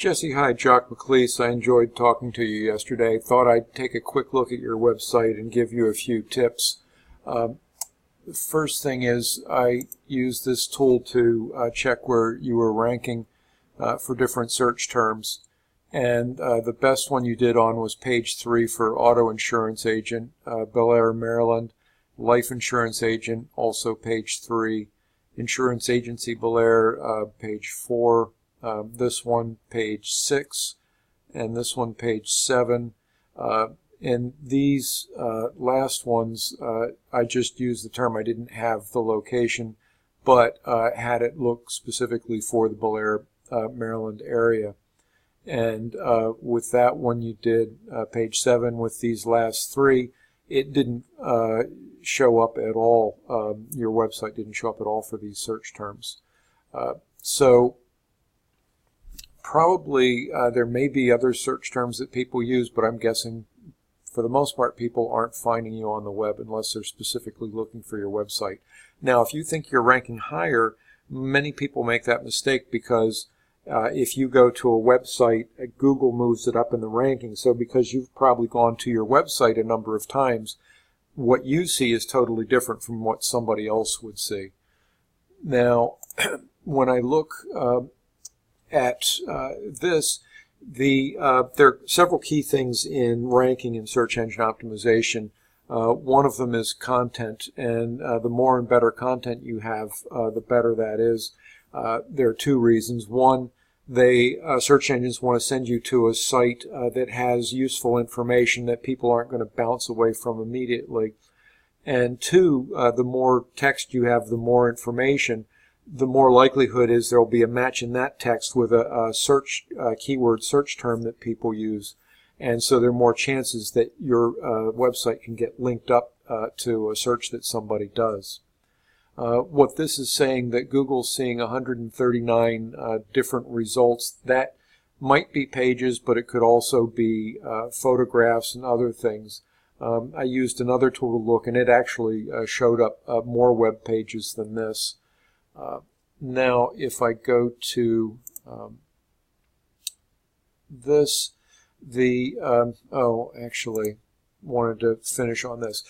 Jesse, hi, Jock McLeese. I enjoyed talking to you yesterday. Thought I'd take a quick look at your website and give you a few tips. The first thing is I use this tool to check where you were ranking for different search terms. And the best one you did on was page 3 for auto insurance agent, Bel Air, Maryland. Life insurance agent, also page 3. Insurance agency, Bel Air, page 4. This one, page 6. And this one, page 7. And these last ones, I just used the term. I didn't have the location, but had it look specifically for the Bel Air, Maryland area. And with that one you did, page 7, with these last 3, it didn't show up at all. Your website didn't show up at all for these search terms. So probably there may be other search terms that people use, but I'm guessing for the most part people aren't finding you on the web unless they're specifically looking for your website. Now, if you think you're ranking higher, many people make that mistake because if you go to a website, Google moves it up in the ranking. So because you've probably gone to your website a number of times, what you see is totally different from what somebody else would see. Now, when I look at this, there are several key things in ranking and search engine optimization. One of them is content, and the more and better content you have, the better that is. There are two reasons. One, search engines want to send you to a site that has useful information that people aren't going to bounce away from immediately. And two, the more text you have, the more information, the more likelihood is there will be a match in that text with a search keyword search term that people use. And so there are more chances that your website can get linked up to a search that somebody does. What this is saying, that Google's seeing 139 different results. That might be pages, but it could also be photographs and other things. I used another tool to look, and it actually showed up more web pages than this. Now, if I go to this, actually wanted to finish on this.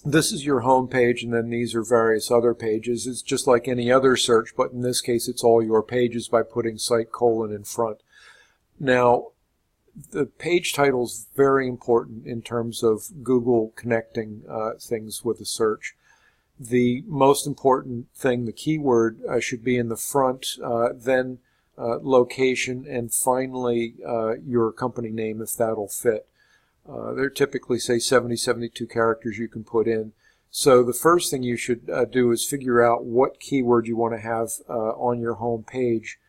This is your home page, and then these are various other pages. It's just like any other search, but in this case it's all your pages by putting site : in front. Now, the page title is very important in terms of Google connecting things with a search. The most important thing, the keyword, should be in the front, then location, and finally your company name, if that'll fit. There are typically, say, 70, 72 characters you can put in. So the first thing you should do is figure out what keyword you want to have on your home page,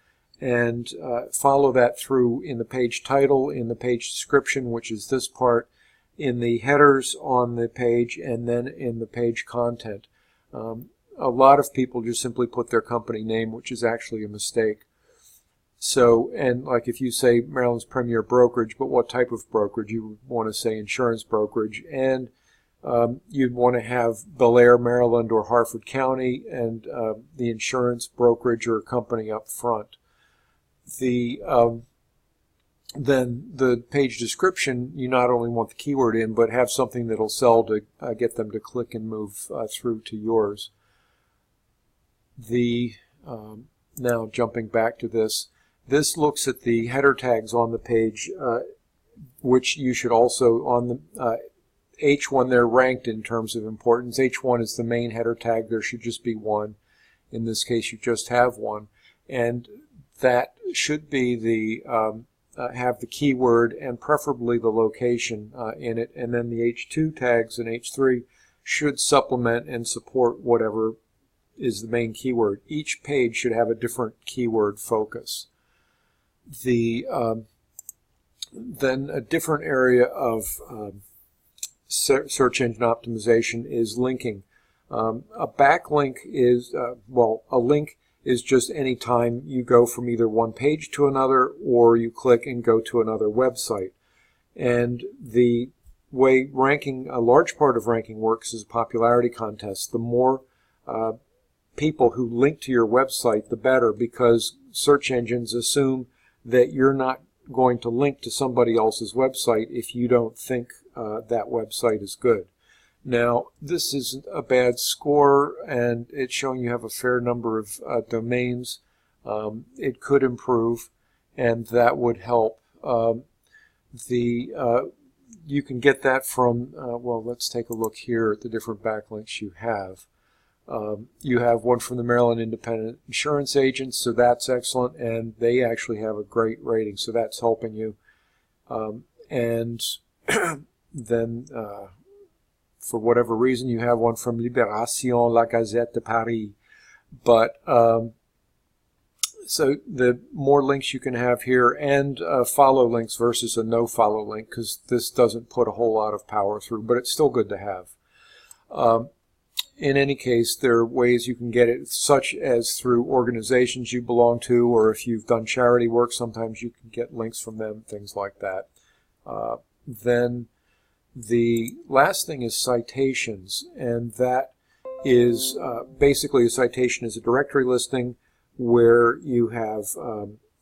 and follow that through in the page title, in the page description, which is this part, in the headers on the page, and then in the page content. A lot of people just simply put their company name, which is actually a mistake. So, and like if you say Maryland's Premier Brokerage, but what type of brokerage? You would want to say insurance brokerage, and you'd want to have Bel Air, Maryland, or Harford County, and the insurance brokerage or company up front. Then the page description, you not only want the keyword in, but have something that'll sell to get them to click and move through to yours. Now jumping back to this. This looks at the header tags on the page, which you should also, on the H1, they're ranked in terms of importance. H1 is the main header tag. There should just be one. In this case, you just have one. And that should be the, have the keyword and preferably the location in it. And then the H2 tags and H3 should supplement and support whatever is the main keyword. Each page should have a different keyword focus. Then a different area of search engine optimization is linking. A backlink is, a link is just any time you go from either one page to another, or you click and go to another website. And the way ranking, a large part of ranking works is a popularity contest. The more people who link to your website, the better, because search engines assume that you're not going to link to somebody else's website if you don't think that website is good. Now, this isn't a bad score, and it's showing you have a fair number of domains. It could improve, and that would help. You can get that from, well, let's take a look here at the different backlinks you have. You have one from the Maryland Independent Insurance Agents, so that's excellent, and they actually have a great rating, so that's helping you. And then, for whatever reason, you have one from Libération, La Gazette de Paris. But so the more links you can have here, and follow links versus a no follow link, because this doesn't put a whole lot of power through, but it's still good to have. In any case, there are ways you can get it, such as through organizations you belong to, or if you've done charity work, sometimes you can get links from them, things like that. Then the last thing is citations, and that is basically a citation is a directory listing where you have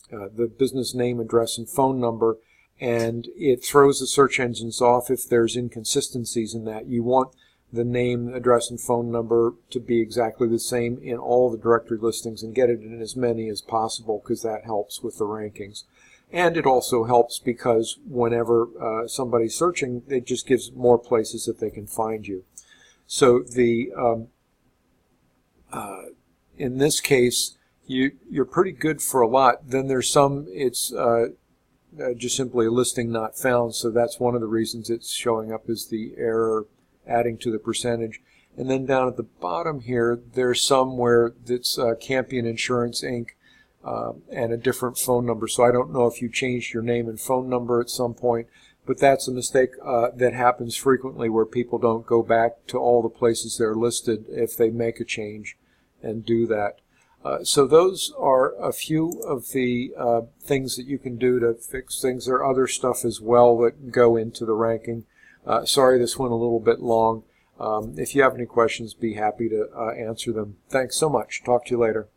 the business name, address, and phone number, and it throws the search engines off if there's inconsistencies in that. You want the name, address, and phone number to be exactly the same in all the directory listings, and get it in as many as possible, because that helps with the rankings. And it also helps because whenever somebody's searching, it just gives more places that they can find you. So the in this case, you're pretty good for a lot. Then there's some, it's just simply a listing not found, so that's one of the reasons it's showing up as the error adding to the percentage. And then down at the bottom here, there's some where it's Campion Insurance Inc. And a different phone number. So I don't know if you changed your name and phone number at some point, but that's a mistake that happens frequently, where people don't go back to all the places they're listed if they make a change and do that. So those are a few of the things that you can do to fix things. There are other stuff as well that go into the ranking. Sorry, this went a little bit long. If you have any questions, be happy to answer them. Thanks so much. Talk to you later.